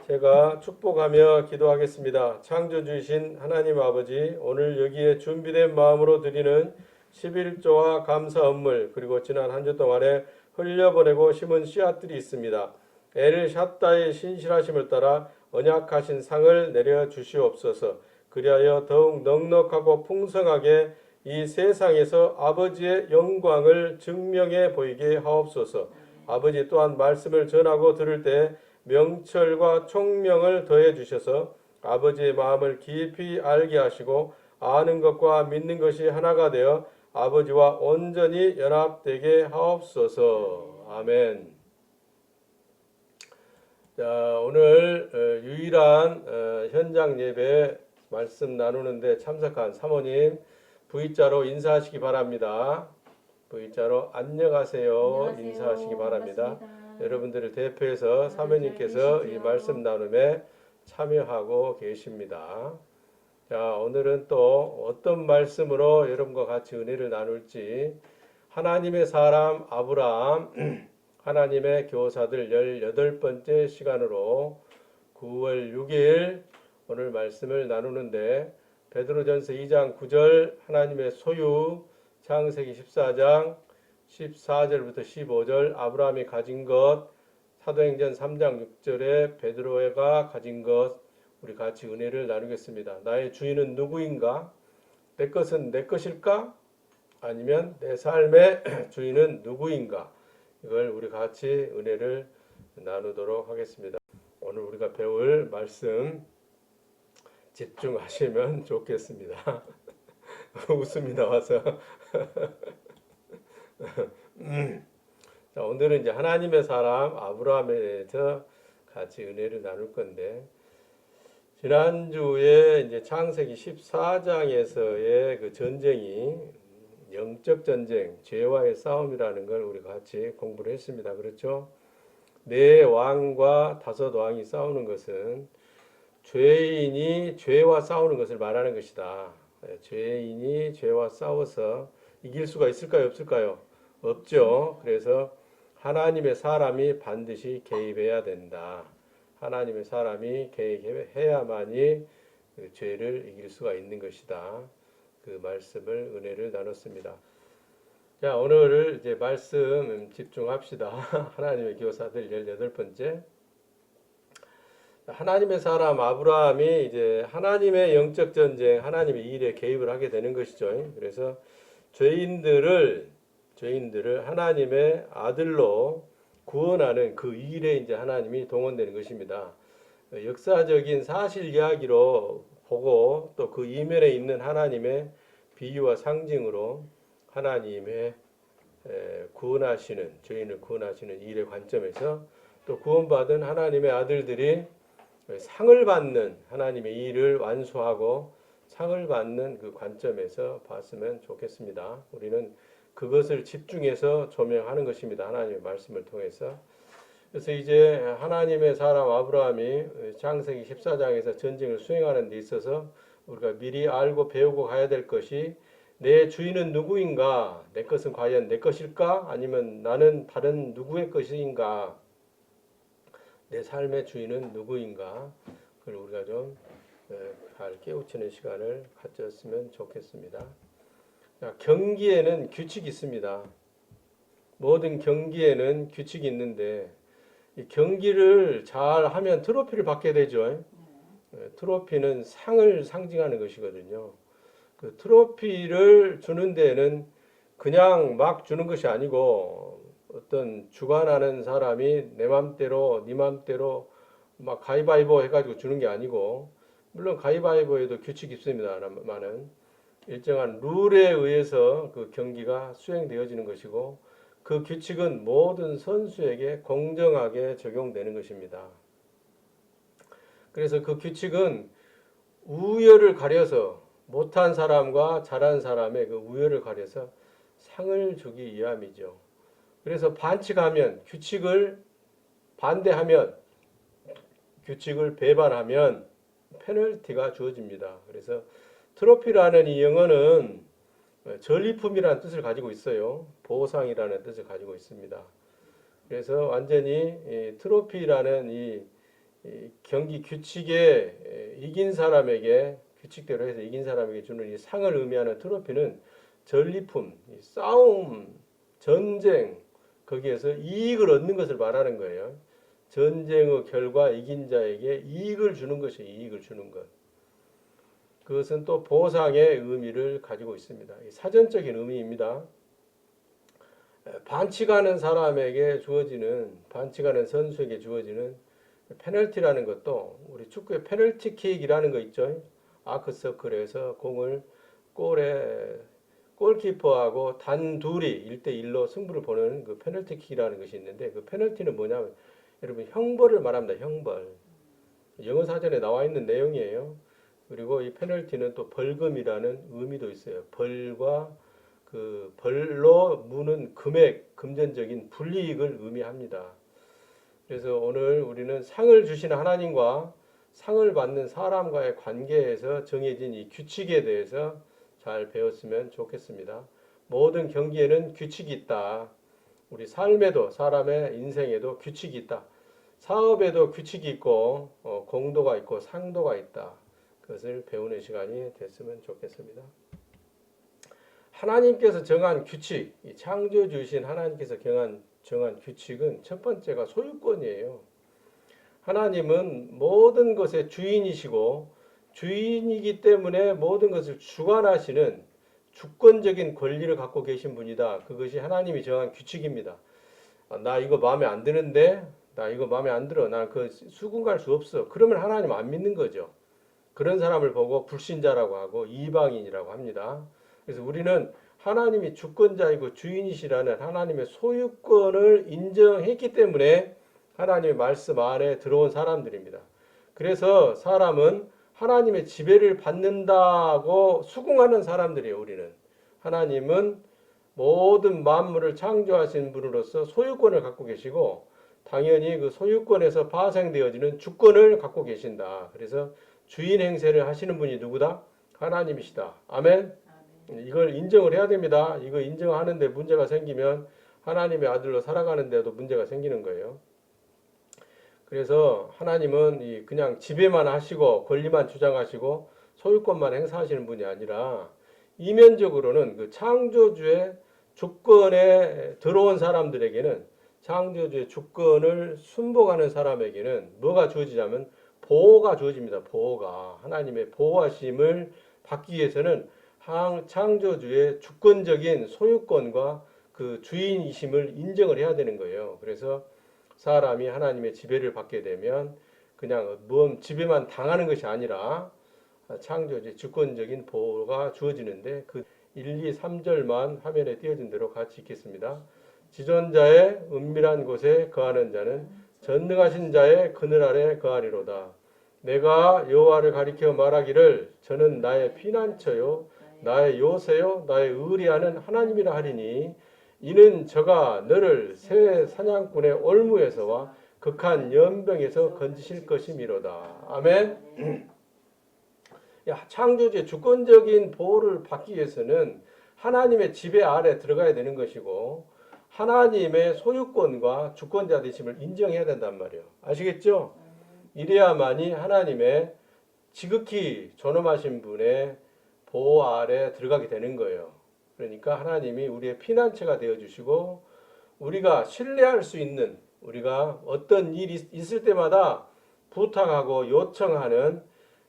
제가 축복하며 기도하겠습니다. 창조주이신 하나님 아버지, 오늘 여기에 준비된 마음으로 드리는 11조와 감사 언물, 그리고 지난 한 주 동안에 흘려보내고 심은 씨앗들이 있습니다. 엘 샤다의 신실하심을 따라 언약하신 상을 내려 주시옵소서. 그리하여 더욱 넉넉하고 풍성하게 이 세상에서 아버지의 영광을 증명해 보이게 하옵소서. 아버지 또한 말씀을 전하고 들을 때 명철과 총명을 더해 주셔서 아버지의 마음을 깊이 알게 하시고 아는 것과 믿는 것이 하나가 되어 아버지와 온전히 연합되게 하옵소서. 아멘. 자, 오늘 유일한 현장 예배 말씀 나누는데 참석한 사모님 V자로 인사하시기 바랍니다. V자로 안녕하세요, 인사하시기 바랍니다. 반갑습니다. 여러분들을 대표해서 사모님께서 이 말씀 나눔에 참여하고 계십니다. 자, 오늘은 또 어떤 말씀으로 여러분과 같이 은혜를 나눌지, 하나님의 사람 아브라함 하나님의 교사들 18번째 시간으로 9월 6일 오늘 말씀을 나누는데, 베드로전서 2장 9절 하나님의 소유, 창세기 14장 14절부터 15절 아브라함이 가진 것, 사도행전 3장 6절에 베드로가 가진 것, 우리 같이 은혜를 나누겠습니다. 나의 주인은 누구인가? 내 것은 내 것일까? 아니면 내 삶의 주인은 누구인가? 이걸 우리 같이 은혜를 나누도록 하겠습니다. 오늘 우리가 배울 말씀 집중하시면 좋겠습니다. 웃음이 나와서 자, 오늘은 이제 하나님의 사람 아브라함에 대해서 같이 은혜를 나눌 건데, 지난주에 이제 창세기 14장에서의 그 전쟁이 영적 전쟁, 죄와의 싸움이라는 걸 우리가 같이 공부를 했습니다. 그렇죠? 네 왕과 다섯 왕이 싸우는 것은 죄인이 죄와 싸우는 것을 말하는 것이다. 죄인이 죄와 싸워서 이길 수가 있을까요? 없을까요? 없죠. 그래서 하나님의 사람이 반드시 개입해야 된다. 하나님의 사람이 개입해야만이 그 죄를 이길 수가 있는 것이다. 그 말씀을 은혜를 나눴습니다. 자, 오늘 이제 말씀 집중합시다. 하나님의 교사들 18번째. 하나님의 사람 아브라함이 이제 하나님의 영적 전쟁, 하나님의 일에 개입을 하게 되는 것이죠. 그래서 죄인들을 하나님의 아들로 구원하는 그 일에 이제 하나님이 동원되는 것입니다. 역사적인 사실 이야기로 보고 또 그 이면에 있는 하나님의 비유와 상징으로 하나님의 구원하시는, 죄인을 구원하시는 일의 관점에서 또 구원받은 하나님의 아들들이 상을 받는, 하나님의 일을 완수하고 상을 받는 그 관점에서 봤으면 좋겠습니다. 우리는 그것을 집중해서 조명하는 것입니다. 하나님의 말씀을 통해서. 그래서 이제 하나님의 사람 아브라함이 창세기 14장에서 전쟁을 수행하는 데 있어서 우리가 미리 알고 배우고 가야 될 것이, 내 주인은 누구인가? 내 것은 과연 내 것일까? 아니면 나는 다른 누구의 것인가? 내 삶의 주인은 누구인가? 그걸 우리가 좀 잘 깨우치는 시간을 가졌으면 좋겠습니다. 자, 경기에는 규칙이 있습니다. 모든 경기에는 규칙이 있는데, 이 경기를 잘 하면 트로피를 받게 되죠. 트로피는 상을 상징하는 것이거든요. 그 트로피를 주는 데는 그냥 막 주는 것이 아니고, 어떤 주관하는 사람이 내 맘대로 네 맘대로 막 가위바위보 해가지고 주는 게 아니고, 물론 가위바위보에도 규칙이 있습니다만은 일정한 룰에 의해서 그 경기가 수행되어지는 것이고, 그 규칙은 모든 선수에게 공정하게 적용되는 것입니다. 그래서 그 규칙은 우열을 가려서, 못한 사람과 잘한 사람의 그 우열을 가려서 상을 주기 위함이죠. 그래서 반칙하면, 규칙을 반대하면, 규칙을 배반하면 페널티가 주어집니다. 그래서 트로피라는 이 영어는 전리품이라는 뜻을 가지고 있어요. 보상이라는 뜻을 가지고 있습니다. 그래서 완전히 트로피라는 이 이 경기 규칙에 이긴 사람에게 규칙대로 해서 이긴 사람에게 주는 이 상을 의미하는 트로피는 전리품, 싸움, 전쟁 거기에서 이익을 얻는 것을 말하는 거예요. 전쟁의 결과 이긴 자에게 이익을 주는 것이 이익을 주는 것. 그것은 또 보상의 의미를 가지고 있습니다. 사전적인 의미입니다. 반칙하는 사람에게 주어지는 반칙하는 선수에게 주어지는 페널티라는 것도 우리 축구의 페널티킥이라는 거 있죠. 아크서클에서 공을 골에 골키퍼하고 단둘이 1대1로 승부를 보는 그 페널티킥이라는 것이 있는데 그 페널티는 뭐냐면 여러분 형벌을 말합니다. 형벌. 영어 사전에 나와 있는 내용이에요. 그리고 이 페널티는 또 벌금이라는 의미도 있어요. 벌과 그 벌로 무는 금액, 금전적인 불이익을 의미합니다. 그래서 오늘 우리는 상을 주시는 하나님과 상을 받는 사람과의 관계에서 정해진 이 규칙에 대해서 잘 배웠으면 좋겠습니다. 모든 경기에는 규칙이 있다. 우리 삶에도 사람의 인생에도 규칙이 있다. 사업에도 규칙이 있고 공도가 있고 상도가 있다. 그것을 배우는 시간이 됐으면 좋겠습니다. 하나님께서 정한 규칙, 창조주신 하나님께서 정한 규칙은 첫 번째가 소유권이에요. 하나님은 모든 것의 주인이시고 주인이기 때문에 모든 것을 주관하시는 주권적인 권리를 갖고 계신 분이다. 그것이 하나님이 정한 규칙입니다. 나 이거 마음에 안 드는데, 나 이거 마음에 안 들어. 나 그 수긍 갈 수 없어. 그러면 하나님 안 믿는 거죠. 그런 사람을 보고 불신자라고 하고 이방인이라고 합니다. 그래서 우리는 하나님이 주권자이고 주인이시라는 하나님의 소유권을 인정했기 때문에 하나님의 말씀 안에 들어온 사람들입니다. 그래서 사람은 하나님의 지배를 받는다고 수긍하는 사람들이에요. 우리는 하나님은 모든 만물을 창조하신 분으로서 소유권을 갖고 계시고 당연히 그 소유권에서 파생되어지는 주권을 갖고 계신다. 그래서 주인 행세를 하시는 분이 누구다? 하나님이시다. 아멘. 이걸 인정을 해야 됩니다. 이거 인정하는데 문제가 생기면 하나님의 아들로 살아가는데도 문제가 생기는 거예요. 그래서 하나님은 그냥 지배만 하시고 권리만 주장하시고 소유권만 행사하시는 분이 아니라 이면적으로는 그 창조주의 주권에 들어온 사람들에게는 창조주의 주권을 순복하는 사람에게는 뭐가 주어지냐면 보호가 주어집니다. 보호가 하나님의 보호하심을 받기 위해서는 창조주의 주권적인 소유권과 그 주인이심을 인정을 해야 되는 거예요. 그래서 사람이 하나님의 지배를 받게 되면 그냥 지배만 당하는 것이 아니라 창조주의 주권적인 보호가 주어지는데 그 1, 2, 3절만 화면에 띄어진 대로 같이 읽겠습니다. 지존자의 은밀한 곳에 거하는 자는 전능하신 자의 그늘 아래 거하리로다. 내가 여호와를 가리켜 말하기를 저는 나의 피난처요 나의 요새요 나의 의리하는 하나님이라 하리니 이는 저가 너를 새 사냥꾼의 올무에서와 극한 연병에서 건지실 것이미로다. 아멘. 창조주의 주권적인 보호를 받기 위해서는 하나님의 지배 아래 들어가야 되는 것이고 하나님의 소유권과 주권자 되심을 인정해야 된단 말이에요. 아시겠죠? 이래야만이 하나님의 지극히 존엄하신 분의 보호 아래 들어가게 되는 거예요. 그러니까 하나님이 우리의 피난처가 되어주시고 우리가 신뢰할 수 있는 우리가 어떤 일이 있을 때마다 부탁하고 요청하는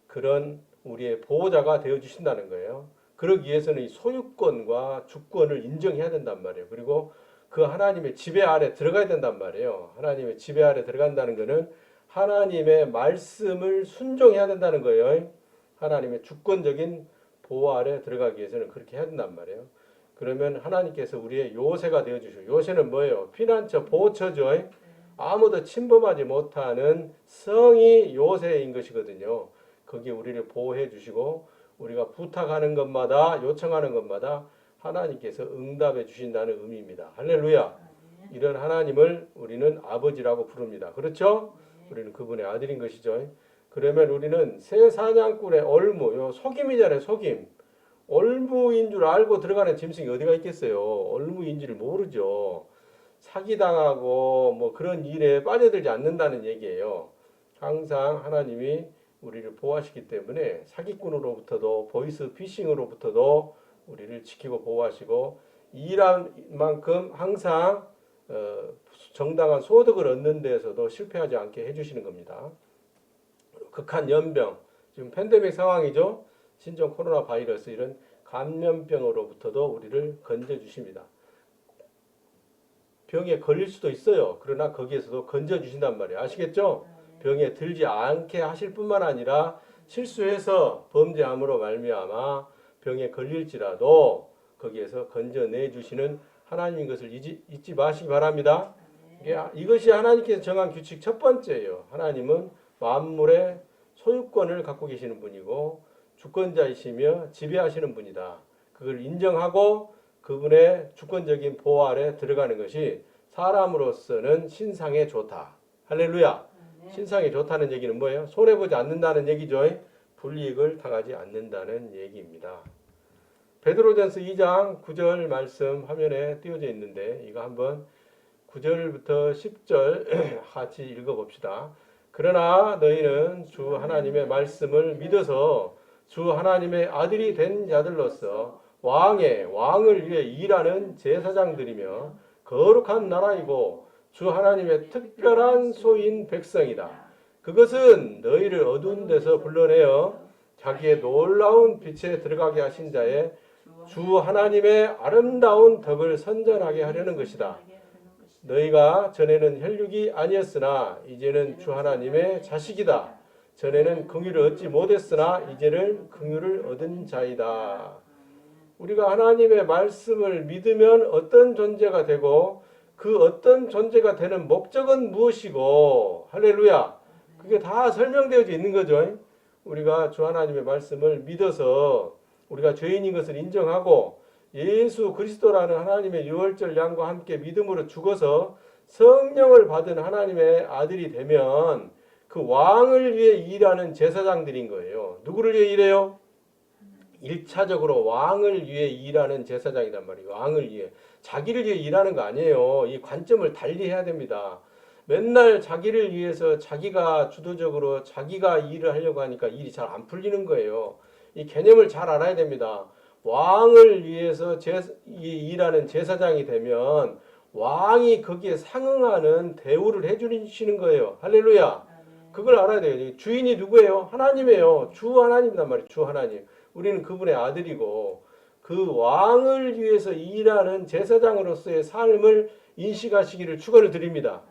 그런 우리의 보호자가 되어주신다는 거예요. 그러기 위해서는 이 소유권과 주권을 인정해야 된단 말이에요. 그리고 그 하나님의 지배 아래 들어가야 된단 말이에요. 하나님의 지배 아래 들어간다는 것은 하나님의 말씀을 순종해야 된다는 거예요. 하나님의 주권적인 보호 아래 들어가기 위해서는 그렇게 해야 된단 말이에요. 그러면 하나님께서 우리의 요새가 되어주시고 요새는 뭐예요? 피난처, 보호처죠. 아무도 침범하지 못하는 성이 요새인 것이거든요. 거기에 우리를 보호해 주시고 우리가 부탁하는 것마다 요청하는 것마다 하나님께서 응답해 주신다는 의미입니다. 할렐루야. 이런 하나님을 우리는 아버지라고 부릅니다. 그렇죠? 우리는 그분의 아들인 것이죠. 그러면 우리는 새 사냥꾼의 올무, 속임이잖아요. 속임. 올무인 줄 알고 들어가는 짐승이 어디가 있겠어요. 올무인지를 모르죠. 사기당하고 뭐 그런 일에 빠져들지 않는다는 얘기예요. 항상 하나님이 우리를 보호하시기 때문에 사기꾼으로부터도 보이스 피싱으로부터도 우리를 지키고 보호하시고 일한 만큼 항상 정당한 소득을 얻는 데에서도 실패하지 않게 해주시는 겁니다. 극한 연병, 지금 팬데믹 상황이죠. 신종 코로나 바이러스 이런 감염병으로부터도 우리를 건져주십니다. 병에 걸릴 수도 있어요. 그러나 거기에서도 건져주신단 말이에요. 아시겠죠? 병에 들지 않게 하실 뿐만 아니라 실수해서 범죄함으로 말미암아 병에 걸릴지라도 거기에서 건져내 주시는 하나님인 것을 잊지 마시기 바랍니다. 이것이 하나님께서 정한 규칙 첫 번째예요. 하나님은 만물의 소유권을 갖고 계시는 분이고 주권자이시며 지배하시는 분이다. 그걸 인정하고 그분의 주권적인 보호 아래 들어가는 것이 사람으로서는 신상에 좋다. 할렐루야. 신상이 좋다는 얘기는 뭐예요? 손해보지 않는다는 얘기죠. 불이익을 당하지 않는다는 얘기입니다. 베드로전서 2장 9절 말씀 화면에 띄워져 있는데 이거 한번 9절부터 10절 같이 읽어봅시다. 그러나 너희는 주 하나님의 말씀을 믿어서 주 하나님의 아들이 된 자들로서 왕을 위해 일하는 제사장들이며 거룩한 나라이고 주 하나님의 특별한 소인 백성이다. 그것은 너희를 어두운 데서 불러내어 자기의 놀라운 빛에 들어가게 하신 자의 주 하나님의 아름다운 덕을 선전하게 하려는 것이다. 너희가 전에는 혈육이 아니었으나 이제는 주 하나님의 자식이다. 전에는 긍휼을 얻지 못했으나 이제는 긍휼을 얻은 자이다. 우리가 하나님의 말씀을 믿으면 어떤 존재가 되고 그 어떤 존재가 되는 목적은 무엇이고 할렐루야. 그게 다 설명되어져 있는 거죠. 우리가 주 하나님의 말씀을 믿어서 우리가 죄인인 것을 인정하고 예수 그리스도라는 하나님의 유월절 양과 함께 믿음으로 죽어서 성령을 받은 하나님의 아들이 되면 그 왕을 위해 일하는 제사장들인 거예요. 누구를 위해 일해요? 1차적으로 왕을 위해 일하는 제사장이란 말이에요. 왕을 위해. 자기를 위해 일하는 거 아니에요. 이 관점을 달리 해야 됩니다. 맨날 자기를 위해서 자기가 주도적으로 자기가 일을 하려고 하니까 일이 잘 안 풀리는 거예요. 이 개념을 잘 알아야 됩니다. 왕을 위해서 일하는 제사장이 되면 왕이 거기에 상응하는 대우를 해주시는 거예요. 할렐루야. 그걸 알아야 돼요. 주인이 누구예요? 하나님이에요. 주 하나님이란 말이에요. 주 하나님. 우리는 그분의 아들이고 그 왕을 위해서 일하는 제사장으로서의 삶을 인식하시기를 축원을 드립니다.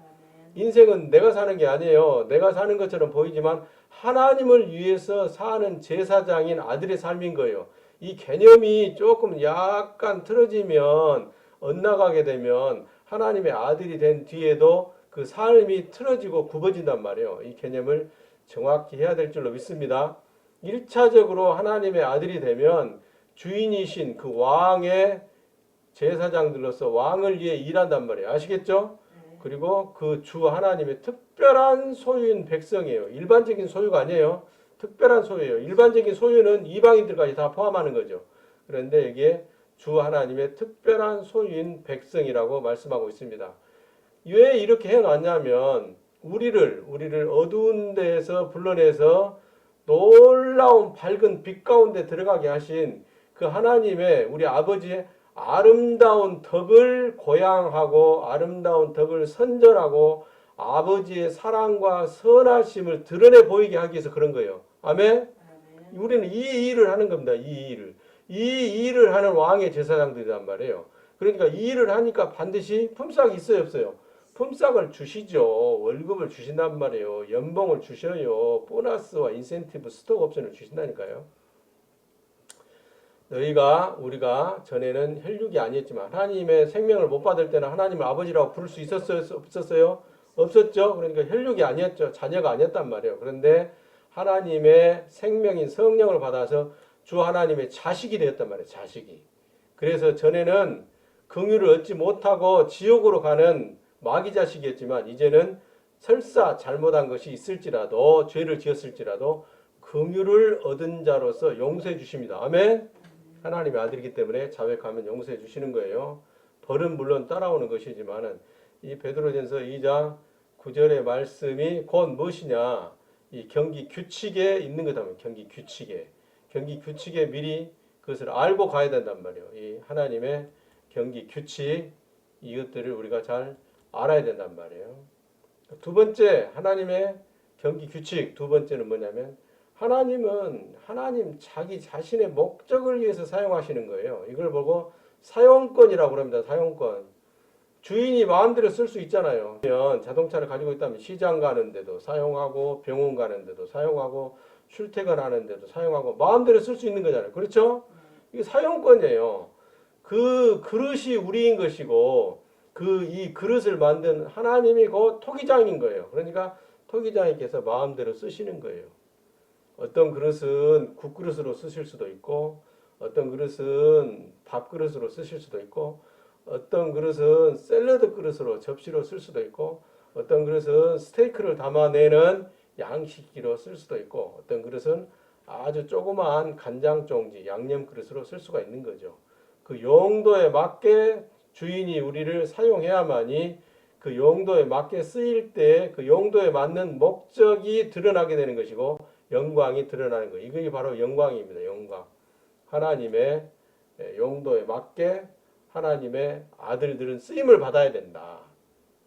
인생은 내가 사는 게 아니에요. 내가 사는 것처럼 보이지만 하나님을 위해서 사는 제사장인 아들의 삶인 거예요. 이 개념이 조금 약간 틀어지면 엇나가게 되면 하나님의 아들이 된 뒤에도 그 삶이 틀어지고 굽어진단 말이에요. 이 개념을 정확히 해야 될 줄로 믿습니다. 1차적으로 하나님의 아들이 되면 주인이신 그 왕의 제사장들로서 왕을 위해 일한단 말이에요. 아시겠죠? 그리고 그 주 하나님의 특별한 소유인 백성이에요. 일반적인 소유가 아니에요. 특별한 소유예요. 일반적인 소유는 이방인들까지 다 포함하는 거죠. 그런데 여기에 주 하나님의 특별한 소유인 백성이라고 말씀하고 있습니다. 왜 이렇게 해놨냐면 우리를 어두운 데에서 불러내서 놀라운 밝은 빛 가운데 들어가게 하신 그 하나님의 우리 아버지의 아름다운 덕을 고양하고 아름다운 덕을 선전하고 아버지의 사랑과 선하심을 드러내 보이게 하기 위해서 그런 거예요. 아멘? 우리는 이 일을 하는 겁니다. 이 일을 하는 왕의 제사장들이란 말이에요. 그러니까 이 일을 하니까 반드시 품삯이 있어요, 없어요? 품삯을 주시죠. 월급을 주신단 말이에요. 연봉을 주셔요. 보너스와 인센티브, 스톡 옵션을 주신다니까요. 우리가 전에는 혈육이 아니었지만 하나님의 생명을 못 받을 때는 하나님을 아버지라고 부를 수 있었어요? 없었어요? 없었죠. 그러니까 혈육이 아니었죠. 자녀가 아니었단 말이에요. 그런데 하나님의 생명인 성령을 받아서 주 하나님의 자식이 되었단 말이에요. 자식이. 그래서 전에는 긍휼을 얻지 못하고 지옥으로 가는 마귀 자식이었지만 이제는 설사 잘못한 것이 있을지라도 죄를 지었을지라도 긍휼을 얻은 자로서 용서해 주십니다. 아멘. 하나님의 아들이기 때문에 자백하면 용서해 주시는 거예요. 벌은 물론 따라오는 것이지만은 이 베드로전서 2장 9절의 말씀이 곧 무엇이냐? 이 경기 규칙에 있는 거다. 경기 규칙에 미리 그것을 알고 가야 된단 말이에요. 이 하나님의 경기 규칙 이것들을 우리가 잘 알아야 된단 말이에요. 두 번째 하나님의 경기 규칙 두 번째는 뭐냐면 하나님은 하나님 자기 자신의 목적을 위해서 사용하시는 거예요. 이걸 보고 사용권이라고 합니다. 사용권. 주인이 마음대로 쓸 수 있잖아요. 자동차를 가지고 있다면 시장 가는데도 사용하고 병원 가는데도 사용하고 출퇴근하는데도 사용하고 마음대로 쓸 수 있는 거잖아요. 그렇죠? 이게 사용권이에요. 그 그릇이 우리인 것이고 이 그릇을 만든 하나님이 그 토기장인 거예요. 그러니까 토기장님께서 마음대로 쓰시는 거예요. 어떤 그릇은 국그릇으로 쓰실 수도 있고 어떤 그릇은 밥그릇으로 쓰실 수도 있고 어떤 그릇은 샐러드 그릇으로 접시로 쓸 수도 있고 어떤 그릇은 스테이크를 담아내는 양식기로 쓸 수도 있고 어떤 그릇은 아주 조그마한 간장 종지 양념 그릇으로 쓸 수가 있는 거죠. 그 용도에 맞게 주인이 우리를 사용해야만이 그 용도에 맞게 쓰일 때 그 용도에 맞는 목적이 드러나게 되는 것이고 영광이 드러나는 거예요. 이게 바로 영광입니다. 영광. 하나님의 용도에 맞게 하나님의 아들들은 쓰임을 받아야 된다.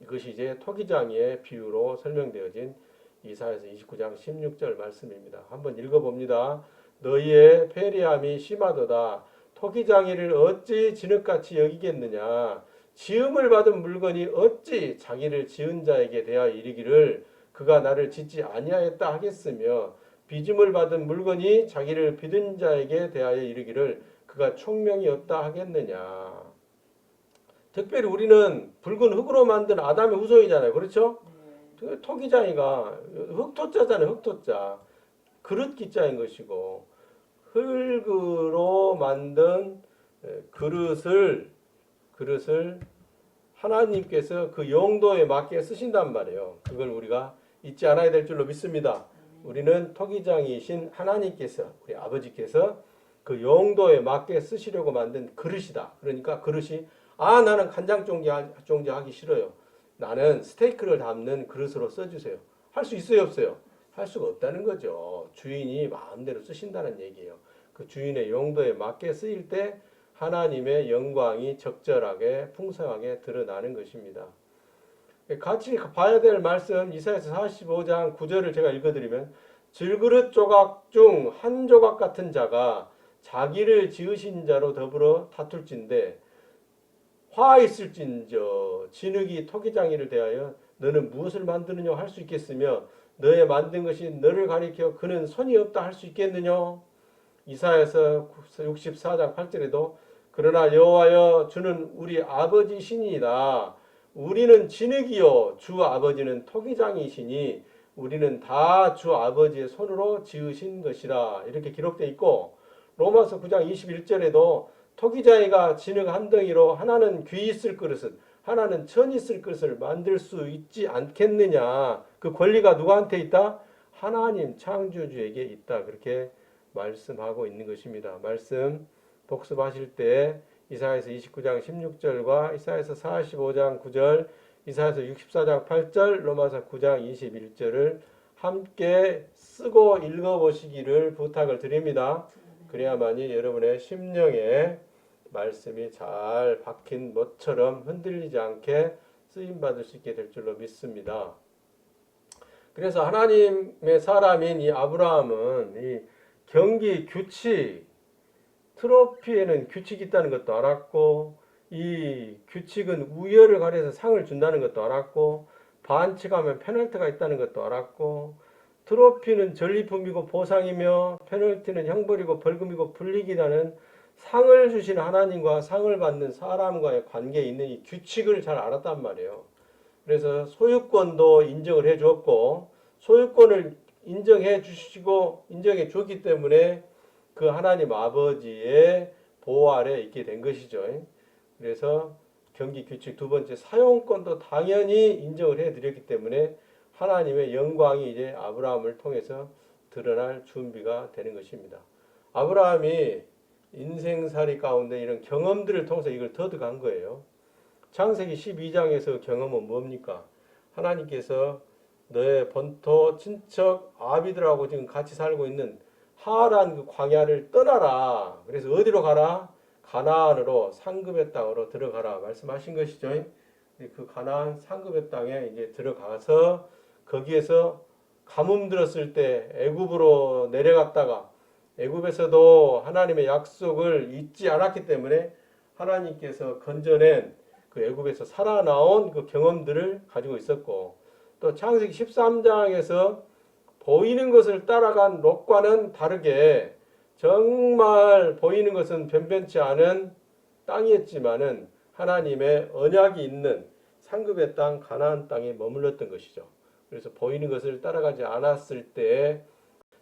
이것이 이제 토기장이의 비유로 설명되어진 이사야서 29장 16절 말씀입니다. 한번 읽어봅니다. 너희의 패리함이 심하도다. 토기장이를 어찌 진흙같이 여기겠느냐. 지음을 받은 물건이 어찌 자기를 지은 자에게 대하여 이르기를 그가 나를 짓지 아니하였다 하겠으며 빚음을 받은 물건이 자기를 빚은 자에게 대하여 이르기를 그가 총명이 없다 하겠느냐. 특별히 우리는 붉은 흙으로 만든 아담의 후손이잖아요. 그렇죠? 토기장이가 흙토자잖아요. 흙토자. 그릇 기자인 것이고 흙으로 만든 그릇을 하나님께서 그 용도에 맞게 쓰신단 말이에요. 그걸 우리가 잊지 않아야 될 줄로 믿습니다. 우리는 토기장이신 하나님께서 우리 아버지께서 그 용도에 맞게 쓰시려고 만든 그릇이다. 그러니까 그릇이 나는 간장 종지 하기 싫어요. 나는 스테이크를 담는 그릇으로 써주세요. 할 수 있어요, 없어요? 할 수가 없다는 거죠. 주인이 마음대로 쓰신다는 얘기예요. 그 주인의 용도에 맞게 쓰일 때 하나님의 영광이 적절하게 풍성하게 드러나는 것입니다. 같이 봐야 될 말씀 이사야서 45장 9절을 제가 읽어드리면 질그릇 조각 중 한 조각 같은 자가 자기를 지으신 자로 더불어 다툴진대 화 있을진저 진흙이 토기장이를 대하여 너는 무엇을 만드느냐 할 수 있겠으며 너의 만든 것이 너를 가리켜 그는 손이 없다 할 수 있겠느냐. 이사야서 64장 8절에도 그러나 여호와여 주는 우리 아버지시니이다. 우리는 진흙이요 주 아버지는 토기장이시니 우리는 다 주 아버지의 손으로 지으신 것이라 이렇게 기록되어 있고 로마서 9장 21절에도 토기장이가 진흙 한 덩이로 하나는 귀 있을 그릇은 하나는 천 있을 그릇을 만들 수 있지 않겠느냐. 그 권리가 누구한테 있다? 하나님 창조주에게 있다. 그렇게 말씀하고 있는 것입니다. 말씀 복습하실 때 이사야서 29장 16절과 이사야서 45장 9절, 이사야서 64장 8절, 로마서 9장 21절을 함께 쓰고 읽어보시기를 부탁을 드립니다. 그래야만이 여러분의 심령에 말씀이 잘 박힌 못처럼 흔들리지 않게 쓰임받을 수 있게 될 줄로 믿습니다. 그래서 하나님의 사람인 이 아브라함은 이 경기 규칙, 트로피에는 규칙이 있다는 것도 알았고 이 규칙은 우열을 가려서 상을 준다는 것도 알았고 반칙하면 페널티가 있다는 것도 알았고 트로피는 전리품이고 보상이며 페널티는 형벌이고 벌금이고 불이익이라는 상을 주시는 하나님과 상을 받는 사람과의 관계에 있는 이 규칙을 잘 알았단 말이에요. 그래서 소유권도 인정을 해 주었고 소유권을 인정해 주시고 인정해 주었기 때문에 그 하나님 아버지의 보호 아래 있게 된 것이죠. 그래서 경기 규칙 두 번째 사용권도 당연히 인정을 해 드렸기 때문에 하나님의 영광이 이제 아브라함을 통해서 드러날 준비가 되는 것입니다. 아브라함이 인생살이 가운데 이런 경험들을 통해서 이걸 터득한 거예요. 창세기 12장에서 경험은 뭡니까? 하나님께서 너의 본토 친척 아비들하고 지금 같이 살고 있는 하란 그 광야를 떠나라. 그래서 어디로 가라? 가나안으로 상급의 땅으로 들어가라 말씀하신 것이죠. 그 가나안 상급의 땅에 이제 들어가서 거기에서 가뭄 들었을 때 애굽으로 내려갔다가 애굽에서도 하나님의 약속을 잊지 않았기 때문에 하나님께서 건져낸 그 애굽에서 살아나온 그 경험들을 가지고 있었고, 또 창세기 13장에서 보이는 것을 따라간 롯과는 다르게 정말 보이는 것은 변변치 않은 땅이었지만은 하나님의 언약이 있는 상급의 땅 가나안 땅에 머물렀던 것이죠. 그래서 보이는 것을 따라가지 않았을 때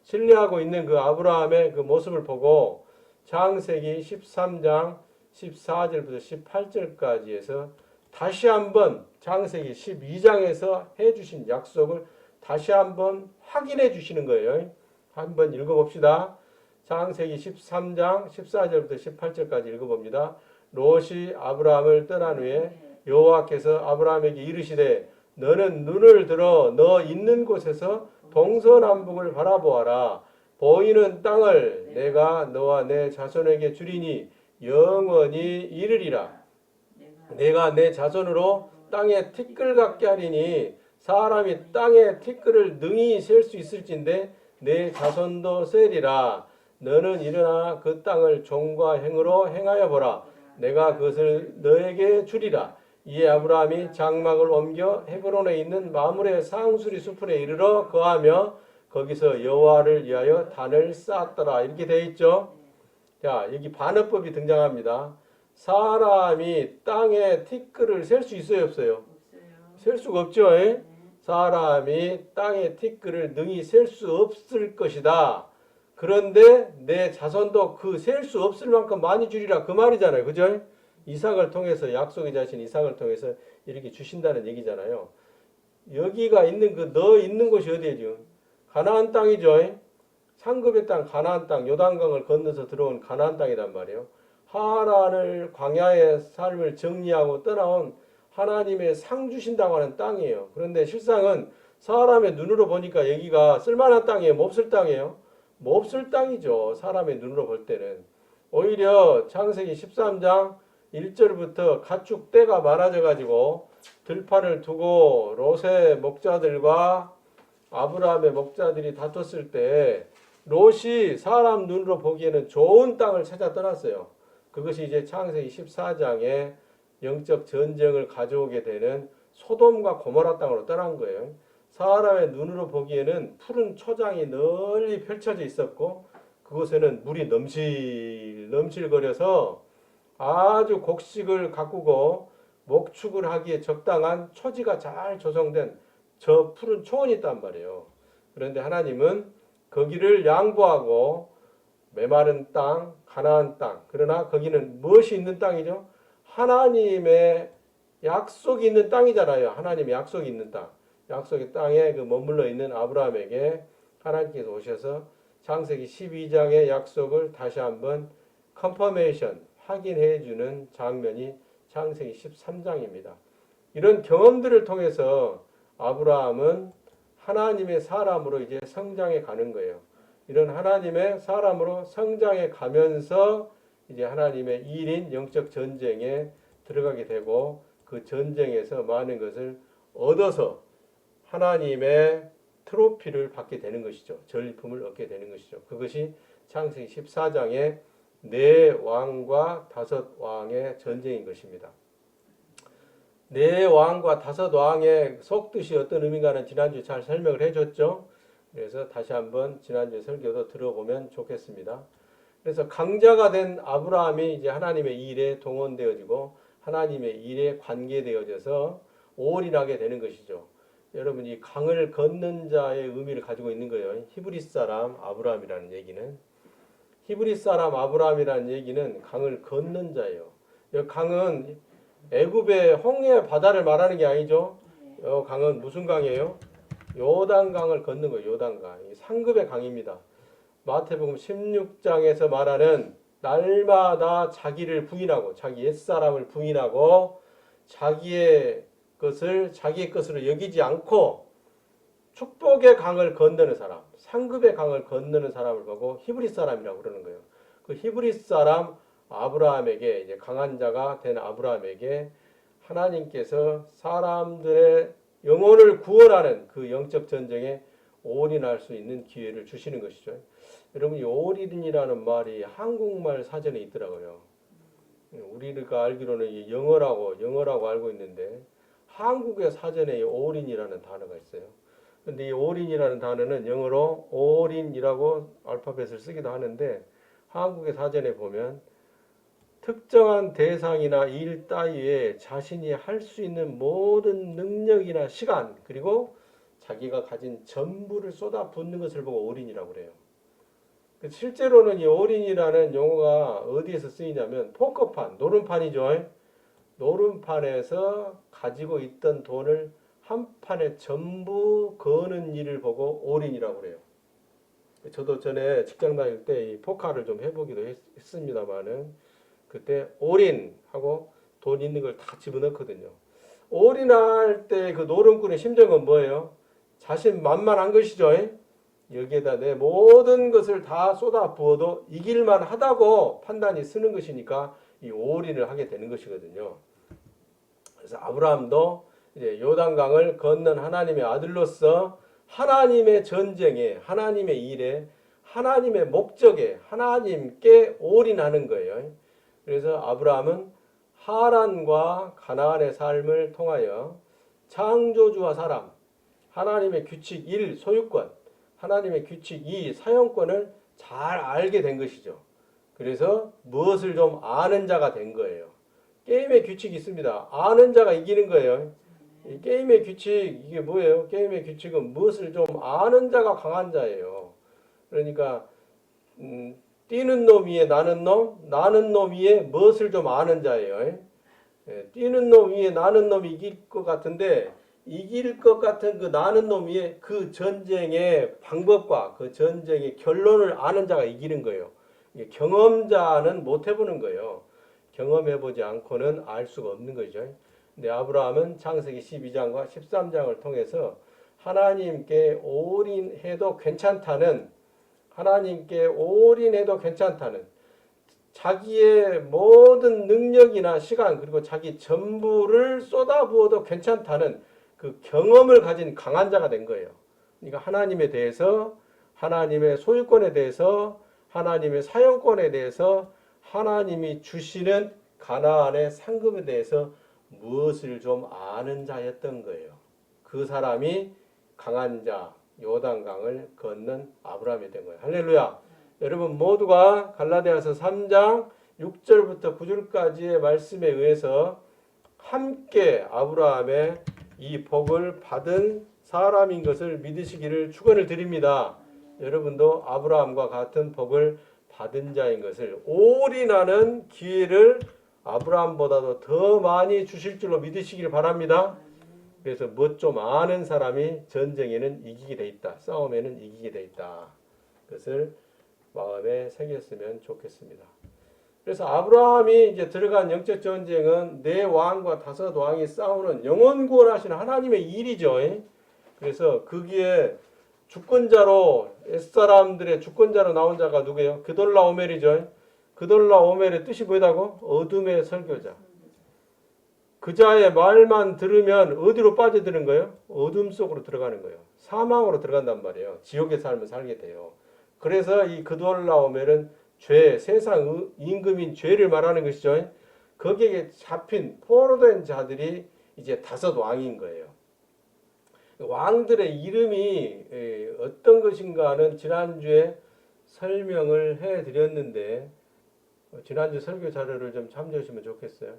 신뢰하고 있는 그 아브라함의 그 모습을 보고 창세기 13장 14절부터 18절까지 해서 다시 한번 창세기 12장에서 해주신 약속을 다시 한번 확인해 주시는 거예요. 한번 읽어봅시다. 창세기 13장 14절부터 18절까지 읽어봅니다. 롯이 아브라함을 떠난 후에 여호와께서 아브라함에게 이르시되 너는 눈을 들어 너 있는 곳에서 동서남북을 바라보아라. 보이는 땅을 내가 너와 내 자손에게 주리니 영원히 이르리라. 내가 내 자손으로 땅에 티끌 같게 하리니 사람이 땅에 티끌을 능히 셀 수 있을진데 내 자손도 세리라. 너는 일어나 그 땅을 종과 행으로 행하여 보라. 내가 그것을 너에게 주리라. 이에 아브라함이 장막을 옮겨 헤브론에 있는 마므레 상수리 숲에 이르러 거하며 거기서 여호와를 위하여 단을 쌓았더라. 이렇게 되어 있죠. 자, 여기 반어법이 등장합니다. 사람이 땅에 티끌을 셀 수 있어요, 없어요? 셀 수가 없죠. 사람이 땅에 티끌을 능히 셀 수 없을 것이다. 그런데 내 자손도 그 셀 수 없을 만큼 많이 주리라 그 말이잖아요. 그죠? 이삭을 통해서 약속의 자신 이삭을 통해서 이렇게 주신다는 얘기잖아요. 여기가 있는 그 너 있는 곳이 어디예요? 가나안 땅이죠. 상급의 땅 가나안 땅 요단강을 건너서 들어온 가나안 땅이란 말이에요. 하란을 광야의 삶을 정리하고 떠나온 하나님의 상 주신다고 하는 땅이에요. 그런데 실상은 사람의 눈으로 보니까 여기가 쓸만한 땅이에요? 몹쓸 땅이에요? 몹쓸 땅이죠. 사람의 눈으로 볼 때는. 오히려 창세기 13장 1절부터 가축 떼가 많아져 가지고 들판을 두고 롯의 목자들과 아브라함의 목자들이 다퉜을 때 롯이 사람 눈으로 보기에는 좋은 땅을 찾아 떠났어요. 그것이 이제 창세기 14장에 영적 전쟁을 가져오게 되는 소돔과 고모라 땅으로 떠난 거예요. 사람의 눈으로 보기에는 푸른 초장이 널리 펼쳐져 있었고 그곳에는 물이 넘실거려서 아주 곡식을 가꾸고 목축을 하기에 적당한 초지가 잘 조성된 저 푸른 초원이 있단 말이에요. 그런데 하나님은 거기를 양보하고 메마른 땅, 가나안 땅. 그러나 거기는 무엇이 있는 땅이죠? 하나님의 약속이 있는 땅이잖아요. 하나님의 약속이 있는 땅. 약속의 땅에 그 머물러 있는 아브라함에게 하나님께서 오셔서 창세기 12장의 약속을 다시 한번 컨퍼메이션, 확인해 주는 장면이 창세기 13장입니다. 이런 경험들을 통해서 아브라함은 하나님의 사람으로 이제 성장해 가는 거예요. 이런 하나님의 사람으로 성장해 가면서 이제 하나님의 일인 영적 전쟁에 들어가게 되고 그 전쟁에서 많은 것을 얻어서 하나님의 트로피를 받게 되는 것이죠. 전리품을 얻게 되는 것이죠. 그것이 창세기 14장의 네 왕과 다섯 왕의 전쟁인 것입니다. 네 왕과 다섯 왕의 속뜻이 어떤 의미인가는 지난주에 잘 설명을 해줬죠. 그래서 다시 한번 지난주에 설교도 들어보면 좋겠습니다. 그래서 강자가 된 아브라함이 이제 하나님의 일에 동원되어지고 하나님의 일에 관계되어져서 올인하게 되는 것이죠. 여러분 이 강을 걷는 자의 의미를 가지고 있는 거예요. 히브리 사람 아브라함이라는 얘기는 히브리 사람 아브라함이라는 얘기는 강을 걷는 자예요. 이 강은 애굽의 홍해 바다를 말하는 게 아니죠. 이 강은 무슨 강이에요? 요단강을 걷는 거예요. 요단강. 상급의 강입니다. 마태복음 16장에서 말하는 날마다 자기를 부인하고 자기 옛사람을 부인하고 자기의 것으로 여기지 않고 축복의 강을 건너는 사람, 상급의 강을 건너는 사람을 보고 히브리 사람이라고 그러는 거예요. 그 히브리 사람 아브라함에게 이제 강한 자가 된 아브라함에게 하나님께서 사람들의 영혼을 구원하는 그 영적 전쟁에 올인할 수 있는 기회를 주시는 것이죠. 여러분, 이 올인이라는 말이 한국말 사전에 있더라고요. 우리가 알기로는 이 영어라고 알고 있는데 한국의 사전에 이 올인이라는 단어가 있어요. 근데 이 올인이라는 단어는 영어로 올인이라고 알파벳을 쓰기도 하는데 한국의 사전에 보면 특정한 대상이나 일 따위에 자신이 할 수 있는 모든 능력이나 시간 그리고 자기가 가진 전부를 쏟아붓는 것을 보고 올인이라고 그래요. 실제로는 이 올인이라는 용어가 어디에서 쓰이냐면 포커판, 노름판이죠. 노름판에서 가지고 있던 돈을 한 판에 전부 거는 일을 보고 올인이라고 그래요. 저도 전에 직장 다닐 때 이 포카를 좀 해보기도 했습니다만은 그때 올인하고 돈 있는 걸 다 집어넣거든요. 올인할 때 그 노름꾼의 심정은 뭐예요? 자신만만한 것이죠. 여기에다 내 모든 것을 다 쏟아 부어도 이길만 하다고 판단이 쓰는 것이니까 이 올인을 하게 되는 것이거든요. 그래서 아브라함도 이제 요단강을 건넌 하나님의 아들로서 하나님의 전쟁에, 하나님의 일에, 하나님의 목적에 하나님께 올인하는 거예요. 그래서 아브라함은 하란과 가나안의 삶을 통하여 창조주와 사람, 하나님의 규칙 1 소유권, 하나님의 규칙 2 사용권을 잘 알게 된 것이죠. 그래서 무엇을 좀 아는 자가 된 거예요. 게임의 규칙이 있습니다. 아는 자가 이기는 거예요. 이 게임의 규칙 이게 뭐예요? 게임의 규칙은 무엇을 좀 아는 자가 강한 자예요. 그러니까 뛰는 놈 위에 나는 놈 위에 무엇을 좀 아는 자예요. 뛰는 놈 위에 나는 놈이 이길 것 같은데 이길 것 같은 그 나는 놈 위에 그 전쟁의 방법과 그 전쟁의 결론을 아는 자가 이기는 거예요. 경험자는 못 해보는 거예요. 경험해보지 않고는 알 수가 없는 거죠. 근데 아브라함은 창세기 12장과 13장을 통해서 하나님께 올인해도 괜찮다는 자기의 모든 능력이나 시간 그리고 자기 전부를 쏟아부어도 괜찮다는 그 경험을 가진 강한 자가 된 거예요. 그러니까 하나님에 대해서, 하나님의 소유권에 대해서, 하나님의 사용권에 대해서, 하나님이 주시는 가나안의 상급에 대해서 무엇을 좀 아는 자였던 거예요. 그 사람이 강한 자, 요단강을 건넌 아브라함이 된 거예요. 할렐루야. 여러분 모두가 갈라디아서 3장 6절부터 9절까지의 말씀에 의해서 함께 아브라함의 이 복을 받은 사람인 것을 믿으시기를 축원을 드립니다. 여러분도 아브라함과 같은 복을 받은 자인 것을 올인하는 기회를 아브라함보다도 더 많이 주실 줄로 믿으시기를 바랍니다. 그래서 뭐 좀 아는 사람이 전쟁에는 이기게 돼 있다. 싸움에는 이기게 돼 있다. 그것을 마음에 새겼으면 좋겠습니다. 그래서 아브라함이 이제 들어간 영적 전쟁은 네 왕과 다섯 왕이 싸우는 영혼 구원하시는 하나님의 일이죠. 그래서 거기에 주권자로 옛사람들의 주권자로 나온 자가 누구예요? 그돌라오멜이죠. 그돌라오멜의 뜻이 뭐라고? 어둠의 설교자. 그 자의 말만 들으면 어디로 빠져드는 거예요? 어둠 속으로 들어가는 거예요. 사망으로 들어간단 말이에요. 지옥의 삶을 살게 돼요. 그래서 이 그돌라오멜은 죄, 세상 임금인 죄를 말하는 것이죠. 거기에 잡힌 포로된 자들이 이제 다섯 왕인 거예요. 왕들의 이름이 어떤 것인가는 지난주에 설명을 해드렸는데 지난주 설교 자료를 좀 참조하시면 좋겠어요.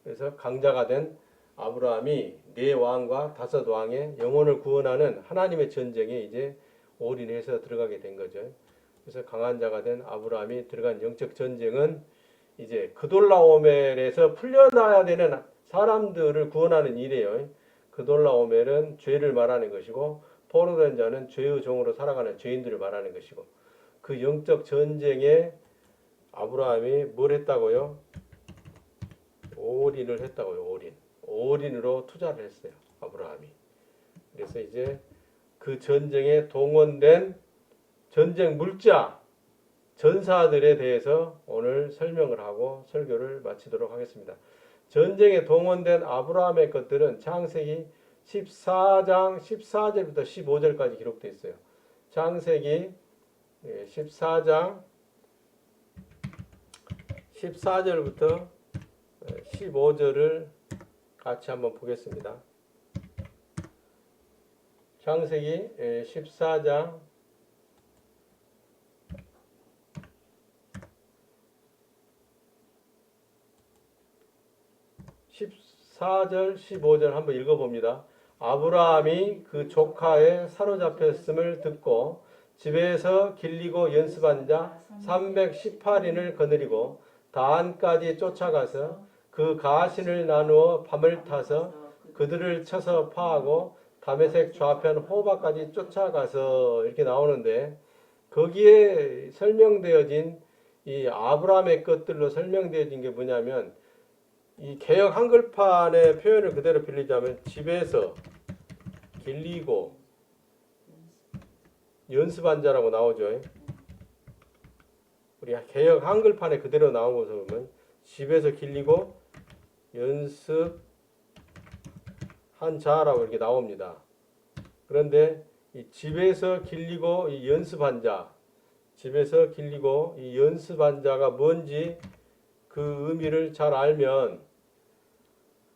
그래서 강자가 된 아브라함이 네 왕과 다섯 왕의 영혼을 구원하는 하나님의 전쟁에 이제 올인해서 들어가게 된 거죠. 그래서 강한 자가 된 아브라함이 들어간 영적 전쟁은 이제 그돌라오멜에서 풀려나야 되는 사람들을 구원하는 일이에요. 그돌라오멜은 죄를 말하는 것이고 포로된 자는 죄의 종으로 살아가는 죄인들을 말하는 것이고 그 영적 전쟁에 아브라함이 뭘 했다고요? 올인을 했다고요. 올인으로 투자를 했어요. 아브라함이. 그래서 이제 그 전쟁에 동원된 전쟁 물자, 전사들에 대해서 오늘 설명을 하고 설교를 마치도록 하겠습니다. 전쟁에 동원된 아브라함의 것들은 창세기 14장 14절부터 15절까지 기록되어 있어요. 창세기 14장 14절부터 15절을 같이 한번 보겠습니다. 창세기 14장 14절 15절 한번 읽어봅니다. 아브라함이 그 조카의 사로잡혔음을 듣고 집에서 길리고 연습한 자 318인을 거느리고 다한까지 쫓아가서 그 가신을 나누어 밤을 타서 그들을 쳐서 파하고 다메섹 좌편 호바까지 쫓아가서 이렇게 나오는데, 거기에 설명되어진 이 아브라함의 것들로 설명되어진 게 뭐냐면, 이 개역 한글판의 표현을 그대로 빌리자면 집에서 길리고 연습한 자라고 나오죠. 우리 개역 한글판에 그대로 나온 것을 보면 집에서 길리고 연습한 자라고 이렇게 나옵니다. 그런데 이 집에서 길리고 이 연습한 자, 집에서 길리고 이 연습한 자가 뭔지 그 의미를 잘 알면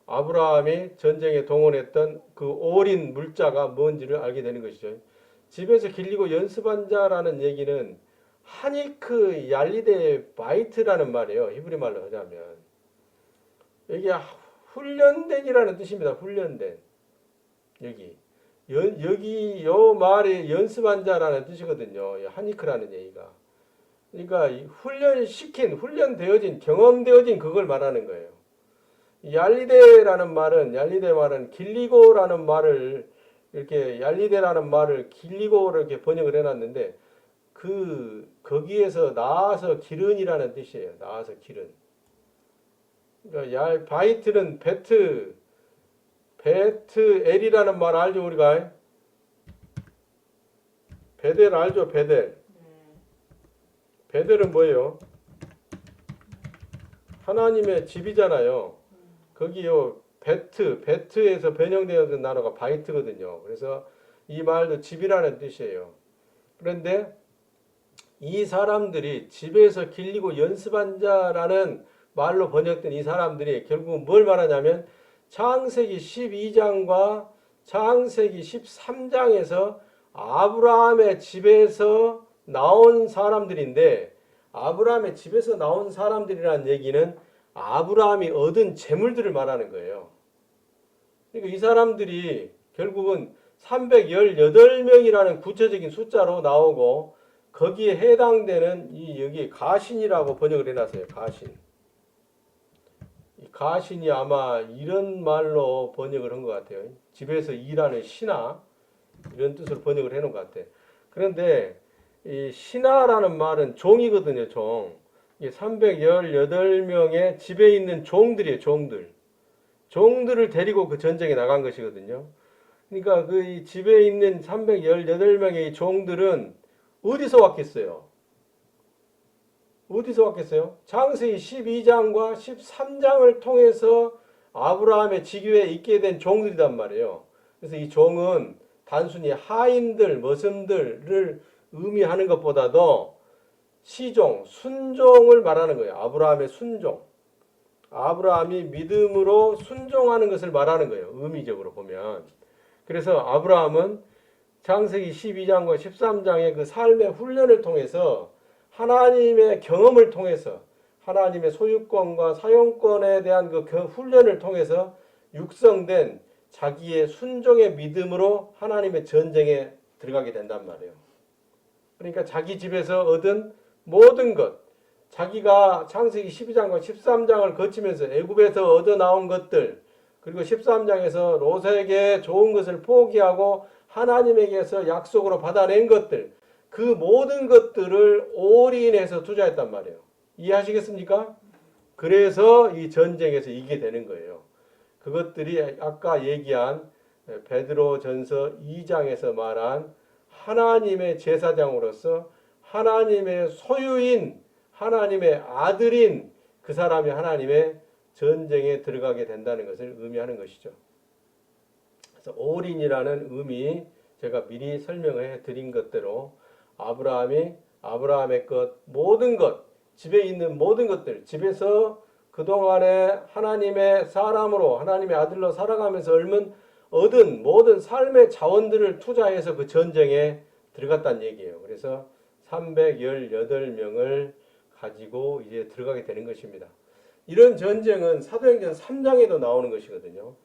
아브라함이 전쟁에 동원했던 그 올인 물자가 뭔지를 알게 되는 것이죠. 집에서 길리고 연습한 자라는 얘기는 하니크 얄리데 바이트라는 말이에요. 히브리 말로 하자면. 여기 훈련된이라는 뜻입니다. 훈련된. 여기 요 말이 연습한 자라는 뜻이거든요. 하니크라는 얘기가. 그러니까 훈련되어진, 경험되어진 그걸 말하는 거예요. 얄리데 말은 길리고라는 말을 이렇게 얄리데라는 말을 길리고로 이렇게 번역을 해놨는데, 거기에서 나아서 기른이라는 뜻이에요. 나아서 기른. 그러니까 바이트는 베트엘이라는 말 알죠, 우리가? 베델 알죠, 베델. 베델은 뭐예요? 하나님의 집이잖아요. 거기요, 베트에서 변형되어진 단어가 바이트거든요. 그래서 이 말도 집이라는 뜻이에요. 그런데 이 사람들이 집에서 길리고 연습한 자라는 말로 번역된 이 사람들이 결국은 뭘 말하냐면 창세기 12장과 창세기 13장에서 아브라함의 집에서 나온 사람들인데, 아브라함의 집에서 나온 사람들이라는 얘기는 아브라함이 얻은 재물들을 말하는 거예요. 그러니까 이 사람들이 결국은 318명이라는 구체적인 숫자로 나오고, 거기에 해당되는 여기 가신이라고 번역을 해놨어요. 가신. 이 가신이 아마 이런 말로 번역을 한 것 같아요. 집에서 일하는 신하, 이런 뜻으로 번역을 해놓은 것 같아요. 그런데 이 신하라는 말은 종이거든요. 종. 318명의 집에 있는 종들이에요. 종들을 데리고 그 전쟁에 나간 것이거든요. 그러니까 그 집에 있는 318명의 종들은 어디서 왔겠어요? 창세기 12장과 13장을 통해서 아브라함의 직위에 있게 된 종들이란 말이에요. 그래서 이 종은 단순히 하인들, 머슴들을 의미하는 것보다도 시종, 순종을 말하는 거예요. 아브라함의 순종. 아브라함이 믿음으로 순종하는 것을 말하는 거예요. 의미적으로 보면. 그래서 아브라함은 창세기 12장과 13장의 그 삶의 훈련을 통해서, 하나님의 경험을 통해서, 하나님의 소유권과 사용권에 대한 그 훈련을 통해서 육성된 자기의 순종의 믿음으로 하나님의 전쟁에 들어가게 된단 말이에요. 그러니까 자기 집에서 얻은 모든 것, 자기가 창세기 12장과 13장을 거치면서 애굽에서 얻어 나온 것들, 그리고 13장에서 롯에게 좋은 것을 포기하고 하나님에게서 약속으로 받아낸 것들, 그 모든 것들을 올인해서 투자했단 말이에요. 이해하시겠습니까? 그래서 이 전쟁에서 이기게 되는 거예요. 그것들이 아까 얘기한 베드로전서 2장에서 말한 하나님의 제사장으로서 하나님의 소유인 하나님의 아들인 그 사람이 하나님의 전쟁에 들어가게 된다는 것을 의미하는 것이죠. 그래서 올인이라는 의미 제가 미리 설명해 드린 것대로 아브라함의 것 모든 것 집에 있는 모든 것들 집에서 그동안에 하나님의 사람으로 하나님의 아들로 살아가면서 얻은 모든 삶의 자원들을 투자해서 그 전쟁에 들어갔다는 얘기예요. 그래서 318명을 가지고 이제 들어가게 되는 것입니다. 이런 전쟁은 사도행전 3장에도 나오는 것이거든요.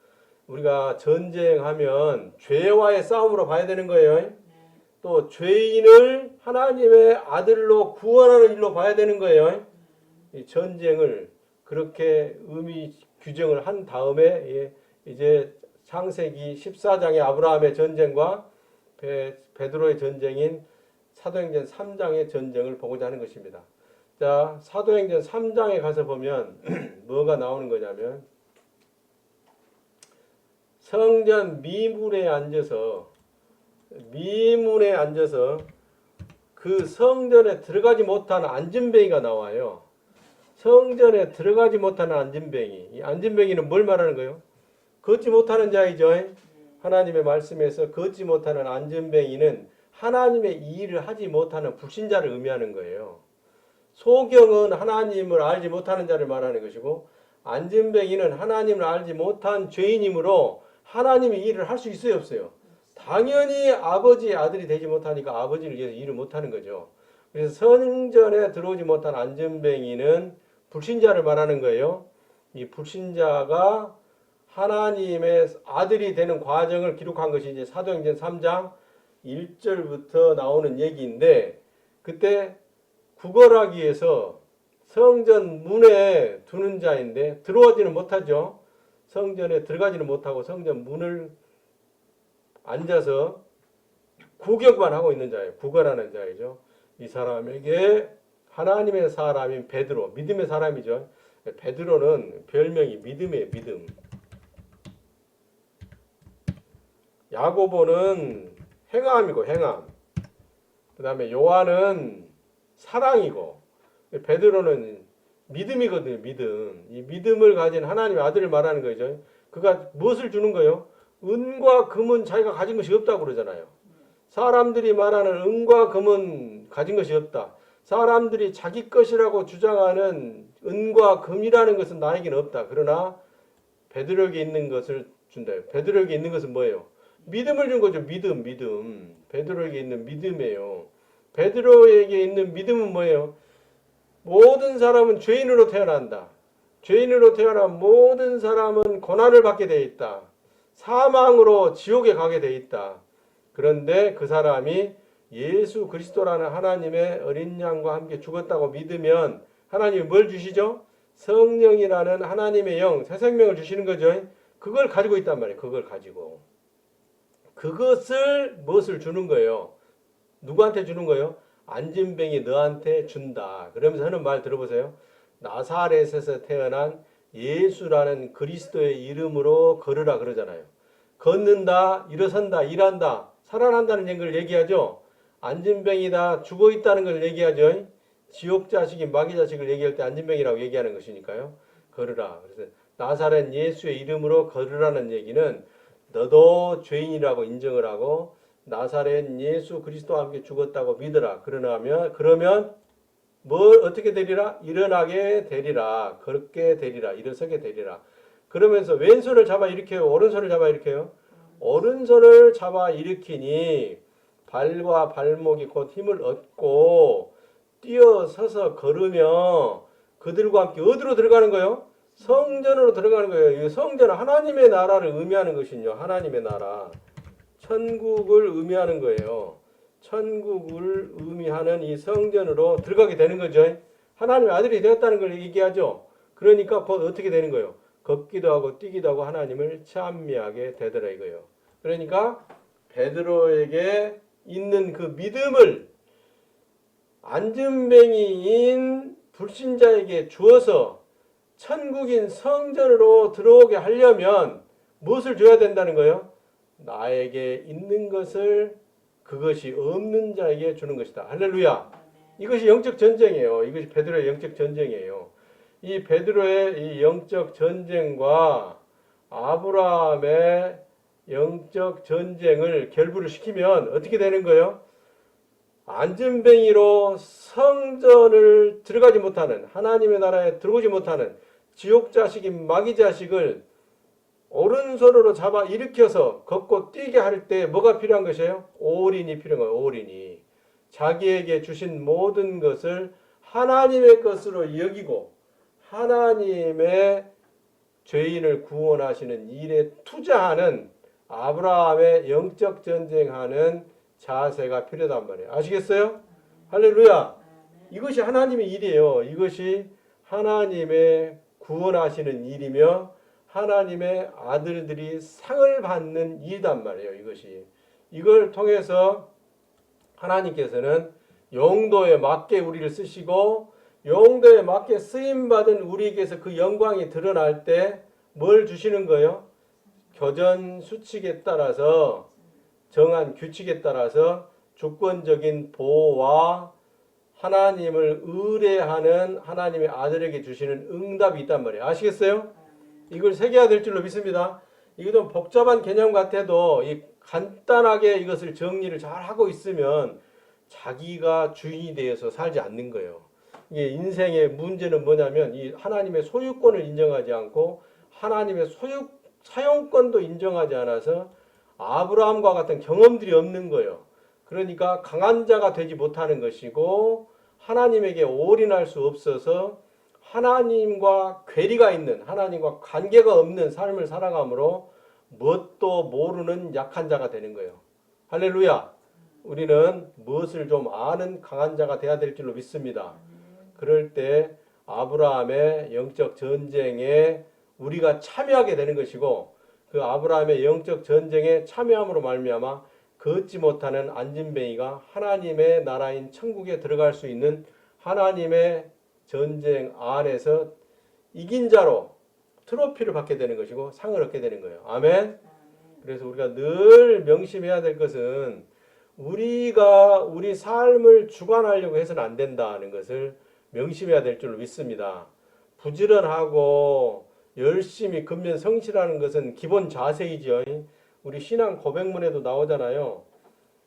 우리가 전쟁하면 죄와의 싸움으로 봐야 되는 거예요. 또 죄인을 하나님의 아들로 구원하는 일로 봐야 되는 거예요. 이 전쟁을 그렇게 의미 규정을 한 다음에 이제 창세기 14장의 아브라함의 전쟁과 베드로의 전쟁인 사도행전 3장의 전쟁을 보고자 하는 것입니다. 자, 사도행전 3장에 가서 보면 뭐가 나오는 거냐면 성전 미문에 앉아서 그 성전에 들어가지 못한 안진뱅이가 나와요. 성전에 들어가지 못하는 안진뱅이. 이 안진뱅이는 뭘 말하는 거예요? 걷지 못하는 자이죠. 하나님의 말씀에서 걷지 못하는 안진뱅이는 하나님의 이 일을 하지 못하는 불신자를 의미하는 거예요. 소경은 하나님을 알지 못하는 자를 말하는 것이고 안진뱅이는 하나님을 알지 못한 죄인이므로 하나님의 일을 할 수 있어요, 없어요? 당연히 아버지의 아들이 되지 못하니까 아버지를 위해서 일을 못하는 거죠. 그래서 성전에 들어오지 못한 안진뱅이는 불신자를 말하는 거예요. 이 불신자가 하나님의 아들이 되는 과정을 기록한 것이 이제 사도행전 3장 1절부터 나오는 얘기인데 그때 구걸하기 위해서 성전 문에 두는 자인데 들어오지는 못하죠. 성전에 들어가지는 못하고 성전 문을 앉아서 구경만 하고 있는 자예요. 구걸하는 자이죠. 이 사람에게 하나님의 사람인 베드로, 믿음의 사람이죠. 베드로는 별명이 믿음이에요. 믿음. 야고보는 행함이고 행함. 그 다음에 요한은 사랑이고 베드로는 믿음이거든요. 믿음. 이 믿음을 가진 하나님의 아들을 말하는 거죠. 그가 무엇을 주는 거예요? 은과 금은 자기가 가진 것이 없다고 그러잖아요. 사람들이 말하는 은과 금은 가진 것이 없다. 사람들이 자기 것이라고 주장하는 은과 금이라는 것은 나에게는 없다. 그러나 베드로에게 있는 것을 준다. 베드로에게 있는 것은 뭐예요? 믿음을 준 거죠. 믿음. 베드로에게 있는 믿음이에요. 베드로에게 있는 믿음은 뭐예요? 모든 사람은 죄인으로 태어난다. 죄인으로 태어난 모든 사람은 고난을 받게 돼 있다. 사망으로 지옥에 가게 돼 있다. 그런데 그 사람이 예수 그리스도라는 하나님의 어린 양과 함께 죽었다고 믿으면 하나님이 뭘 주시죠? 성령이라는 하나님의 영, 새 생명을 주시는 거죠. 그걸 가지고 있단 말이에요. 그걸 가지고. 그것을 무엇을 주는 거예요? 누구한테 주는 거예요? 안진뱅이 너한테 준다. 그러면서 하는 말 들어보세요. 나사렛에서 태어난 예수라는 그리스도의 이름으로 걸으라 그러잖아요. 걷는다, 일어선다, 일한다, 살아난다는 걸 얘기하죠. 안진뱅이다, 죽어있다는 걸 얘기하죠. 지옥 자식이 마귀 자식을 얘기할 때 안진뱅이라고 얘기하는 것이니까요. 걸으라. 그래서 나사렛 예수의 이름으로 걸으라는 얘기는 너도 죄인이라고 인정을 하고 나사렛 예수 그리스도와 함께 죽었다고 믿으라. 그러면 뭘 어떻게 되리라? 일어나게 되리라. 걷게 되리라. 일어서게 되리라. 그러면서 왼손을 잡아 일으켜요. 오른손을 잡아 일으켜요. 오른손을 잡아 일으키니 발과 발목이 곧 힘을 얻고 뛰어서서 걸으며 그들과 함께 어디로 들어가는 거예요? 성전으로 들어가는 거예요. 이 성전은 하나님의 나라를 의미하는 것이요. 하나님의 나라. 천국을 의미하는 거예요. 천국을 의미하는 이 성전으로 들어가게 되는 거죠. 하나님의 아들이 되었다는 걸 얘기하죠. 그러니까 곧 어떻게 되는 거예요? 걷기도 하고 뛰기도 하고 하나님을 찬미하게 되더라 이거예요. 그러니까 베드로에게 있는 그 믿음을 안진뱅이인 불신자에게 주어서 천국인 성전으로 들어오게 하려면 무엇을 줘야 된다는 거예요? 나에게 있는 것을 그것이 없는 자에게 주는 것이다. 할렐루야. 이것이 영적 전쟁이에요. 이것이 베드로의 영적 전쟁이에요. 이 베드로의 이 영적 전쟁과 아브라함의 영적 전쟁을 결부를 시키면 어떻게 되는 거예요? 안전뱅이로 성전을 들어가지 못하는, 하나님의 나라에 들어오지 못하는 지옥 자식인 마귀 자식을 오른손으로 잡아 일으켜서 걷고 뛰게 할 때 뭐가 필요한 것이에요? 올인이 필요한 거예요. 올인이. 자기에게 주신 모든 것을 하나님의 것으로 여기고 하나님의 죄인을 구원하시는 일에 투자하는 아브라함의 영적 전쟁하는 자세가 필요하단 말이에요. 아시겠어요? 할렐루야. 이것이 하나님의 일이에요. 이것이 하나님의 구원하시는 일이며 하나님의 아들들이 상을 받는 일이란 말이에요. 이것이. 이걸 통해서 하나님께서는 용도에 맞게 우리를 쓰시고 용도에 맞게 쓰임받은 우리에게서 그 영광이 드러날 때 뭘 주시는 거예요? 교전 수칙에 따라서 정한 규칙에 따라서 주권적인 보호와 하나님을 의뢰하는 하나님의 아들에게 주시는 응답이 있단 말이에요. 아시겠어요? 이걸 새겨야 될 줄로 믿습니다. 이거 좀 복잡한 개념 같아도 간단하게 이것을 정리를 잘 하고 있으면 자기가 주인이 되어서 살지 않는 거예요. 이게 인생의 문제는 뭐냐면 이 하나님의 소유권을 인정하지 않고 하나님의 사용권도 인정하지 않아서 아브라함과 같은 경험들이 없는 거예요. 그러니까 강한 자가 되지 못하는 것이고 하나님에게 올인할 수 없어서 하나님과 괴리가 있는 하나님과 관계가 없는 삶을 살아가므로 뭣도 모르는 약한 자가 되는 거예요. 할렐루야. 우리는 무엇을 좀 아는 강한 자가 돼야 될 줄로 믿습니다. 그럴 때 아브라함의 영적 전쟁에 우리가 참여하게 되는 것이고 그 아브라함의 영적 전쟁에 참여함으로 말미암아 걷지 못하는 안진뱅이가 하나님의 나라인 천국에 들어갈 수 있는 하나님의 전쟁 안에서 이긴 자로 트로피를 받게 되는 것이고 상을 얻게 되는 거예요. 아멘. 그래서 우리가 늘 명심해야 될 것은 우리가 우리 삶을 주관하려고 해서는 안 된다는 것을 명심해야 될 줄로 믿습니다. 부지런하고 열심히 근면 성실하는 것은 기본 자세이죠. 우리 신앙 고백문에도 나오잖아요.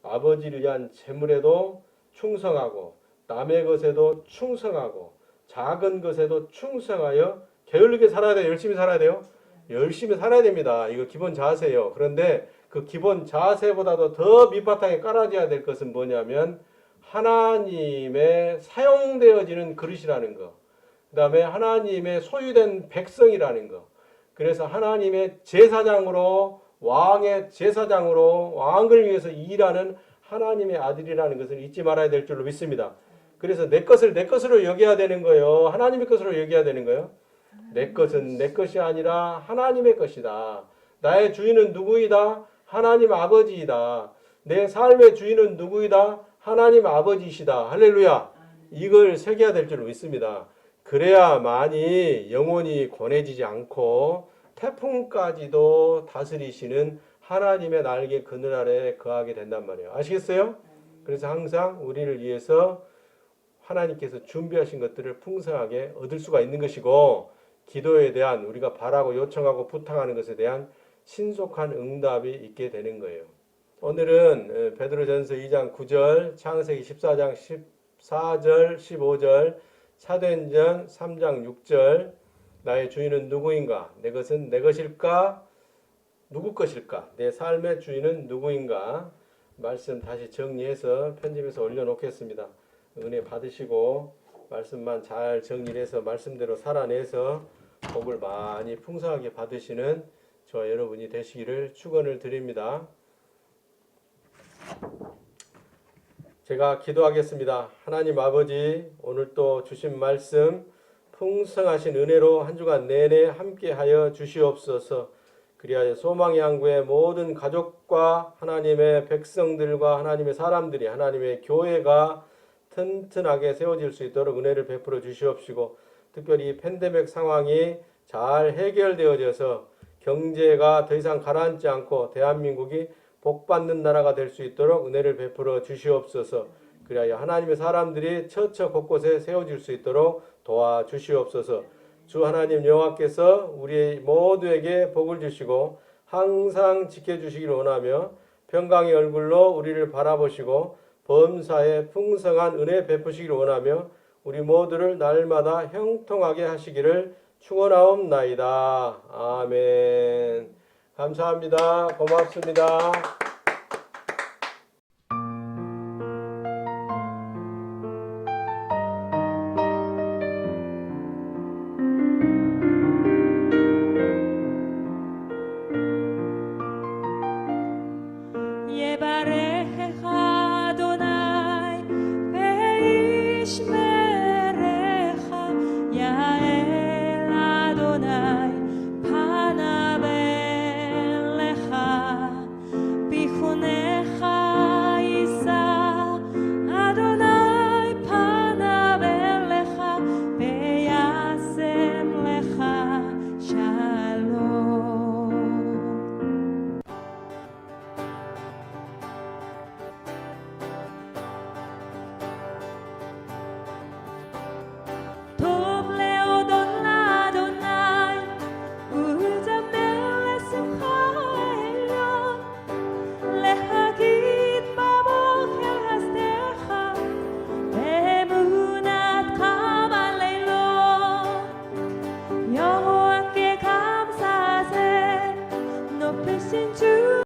아버지를 위한 재물에도 충성하고 남의 것에도 충성하고 작은 것에도 충성하여 게을르게 살아야 돼요. 열심히 살아야 돼요. 열심히 살아야 됩니다. 이거 기본 자세예요. 그런데 그 기본 자세보다도 더 밑바탕에 깔아줘야 될 것은 뭐냐면 하나님의 사용되어지는 그릇이라는 거. 그 다음에 하나님의 소유된 백성이라는 거. 그래서 하나님의 제사장으로 왕의 제사장으로 왕을 위해서 일하는 하나님의 아들이라는 것을 잊지 말아야 될 줄로 믿습니다. 그래서 내 것을 내 것으로 여겨야 되는 거예요. 하나님의 것으로 여겨야 되는 거예요. 내 것은 내 것이 아니라 하나님의 것이다. 나의 주인은 누구이다? 하나님 아버지이다. 내 삶의 주인은 누구이다? 하나님 아버지이시다. 할렐루야. 이걸 새겨야 될 줄로 믿습니다. 그래야만이 영혼이 권해지지 않고 태풍까지도 다스리시는 하나님의 날개 그늘 아래 거하게 된단 말이에요. 아시겠어요? 그래서 항상 우리를 위해서 하나님께서 준비하신 것들을 풍성하게 얻을 수가 있는 것이고 기도에 대한 우리가 바라고 요청하고 부탁하는 것에 대한 신속한 응답이 있게 되는 거예요. 오늘은 베드로전서 2장 9절, 창세기 14장 14절, 15절, 사도행전 3장 6절, 나의 주인은 누구인가? 내 것은 내 것일까? 누구 것일까? 내 삶의 주인은 누구인가? 말씀 다시 정리해서 편집해서 올려놓겠습니다. 은혜 받으시고 말씀만 잘 정리해서 말씀대로 살아내서 복을 많이 풍성하게 받으시는 저와 여러분이 되시기를 축원을 드립니다. 제가 기도하겠습니다. 하나님 아버지, 오늘 또 주신 말씀 풍성하신 은혜로 한 주간 내내 함께하여 주시옵소서. 그리하여 소망의 항구의 모든 가족과 하나님의 백성들과 하나님의 사람들이 하나님의 교회가 튼튼하게 세워질 수 있도록 은혜를 베풀어 주시옵시고 특별히 팬데믹 상황이 잘 해결되어져서 경제가 더 이상 가라앉지 않고 대한민국이 복받는 나라가 될 수 있도록 은혜를 베풀어 주시옵소서. 그리하여 하나님의 사람들이 처처 곳곳에 세워질 수 있도록 도와주시옵소서. 주 하나님 여호와께서 우리 모두에게 복을 주시고 항상 지켜주시기를 원하며 평강의 얼굴로 우리를 바라보시고 범사에 풍성한 은혜 베푸시기를 원하며 우리 모두를 날마다 형통하게 하시기를 축원하옵나이다. 아멘. 감사합니다. 고맙습니다.